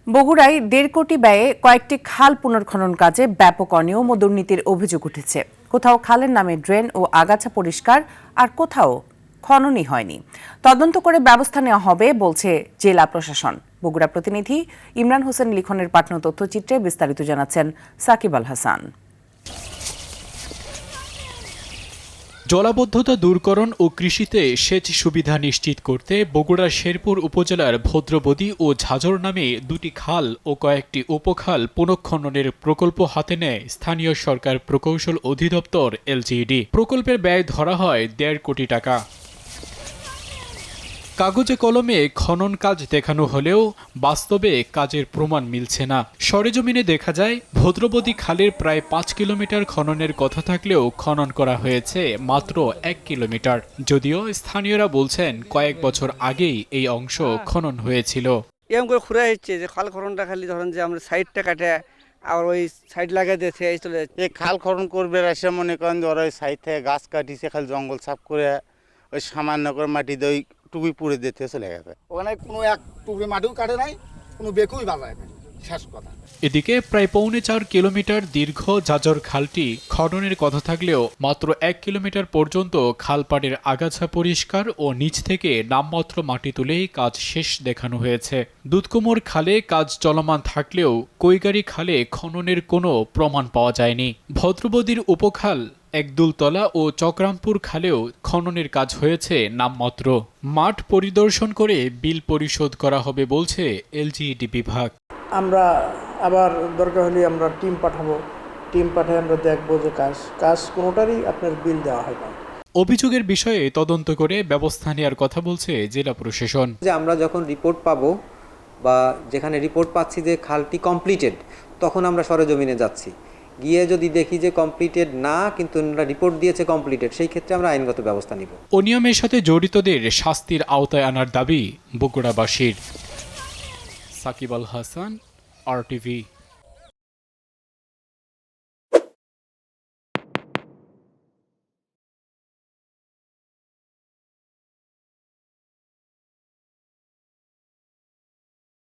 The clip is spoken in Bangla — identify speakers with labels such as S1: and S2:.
S1: বগুড়ায় ১.৫ কোটি ব্যয়ে কয়েকটি খাল পুনর্খনন কাজে ব্যাপক অনিয়ম ও দুর্নীতির অভিযোগ উঠেছে। কোথাও খালের নামে ড্রেন ও আগাছা পরিষ্কার, আর কোথাও খননই হয়নি। তদন্ত করে ব্যবস্থা নেওয়া হবে বলছে জেলা প্রশাসন। বগুড়া প্রতিনিধি ইমরান হোসেন লিখনের পাঠানো তথ্যচিত্রে বিস্তারিত জানাচ্ছেন সাকিব আল হাসান।
S2: জলাবদ্ধতা দূরকরণ ও কৃষিতে সেচ সুবিধা নিশ্চিত করতে বগুড়ার শেরপুর উপজেলার ভদ্রবদী ও ঝাজর নামে দুটি খাল ও কয়েকটি উপখাল পুনঃখননের প্রকল্প হাতে নেয় স্থানীয় সরকার প্রকৌশল অধিদপ্তর এলজিইডি। প্রকল্পের ব্যয় ধরা হয় ১.৫ কোটি টাকা। কাগজে কলমে খনন কাজ দেখানো হলেও বাস্তবে কাজের প্রমাণ মিলছে না। সরেজমিনে দেখা যায় ভদ্রবদী খালের প্রায় ৫ কিলোমিটার খননের কথা থাকলেও খনন করা হয়েছে মাত্র ১ কিলোমিটার। যদিও স্থানীয়রা বলছেন কয়েক বছর আগেই এই অংশ খনন হয়েছিল।
S3: এরকম করে খুঁড়ে হচ্ছে যে খাল খননটা খালি ধরেন যে আমরা সাইডটা কাটে আর ওই সাইড লাগাই দিয়েছে এই চলে
S4: এই খাল খনন করবে এসে মনে করেন ওরা ওই সাইড থেকে গাছ কাটিছে, খালি জঙ্গল সাফ করে ওই সামান্য করে মাটি দিয়ে টুপি পুড়ে দিতে চলে গেছে।
S5: ওখানে কোনো এক টুকরি মাটিও কাটে নাই, কোনো বেকুই বাজায় নাই, শেষ কথা।
S2: এদিকে প্রায় ৪.৫ কিলোমিটার দীর্ঘ ঝাজর খালটি খননের কথা থাকলেও মাত্র ১ কিলোমিটার পর্যন্ত খালপাড়ের আগাছা পরিষ্কার ও নিচ থেকে নামমাত্র মাটি তুলেই কাজ শেষ দেখানো হয়েছে। দুধকুমোর খালে কাজ চলমান থাকলেও কৈগারী খালে খননের কোনো প্রমাণ পাওয়া যায়নি। ভদ্রবদীর উপখাল একদুলতলা ও চক্রামপুর খালেও খননের কাজ হয়েছে নামমাত্র। মাঠ পরিদর্শন করে বিল পরিশোধ করা হবে বলছে এলজিইডি বিভাগ।
S6: আমরা আবার দরকার হলে আমরা টিম পাঠাবো, টিম পাঠিয়ে আমরা দেখবো যে কাজ কোনোটারই আপনার বিল দেওয়া হয় না।
S2: অভিযোগের বিষয়ে তদন্ত করে ব্যবস্থা নেওয়ার কথা বলছে জেলা প্রশাসন।
S7: যে আমরা যখন রিপোর্ট পাবো বা যেখানে রিপোর্ট পাচ্ছি যে খালটি কমপ্লিটেড, তখন আমরা সরেজমিনে যাচ্ছি, গিয়ে যদি দেখি যে কমপ্লিটেড না কিন্তু রিপোর্ট দিয়েছে কমপ্লিটেড, সেই ক্ষেত্রে আমরা আইনগত ব্যবস্থা নিব।
S2: অনিয়মের সাথে জড়িতদের শাস্তির আওতায় আনার দাবি বগুড়াবাসীর। সাকিব আল হাসান, RTV।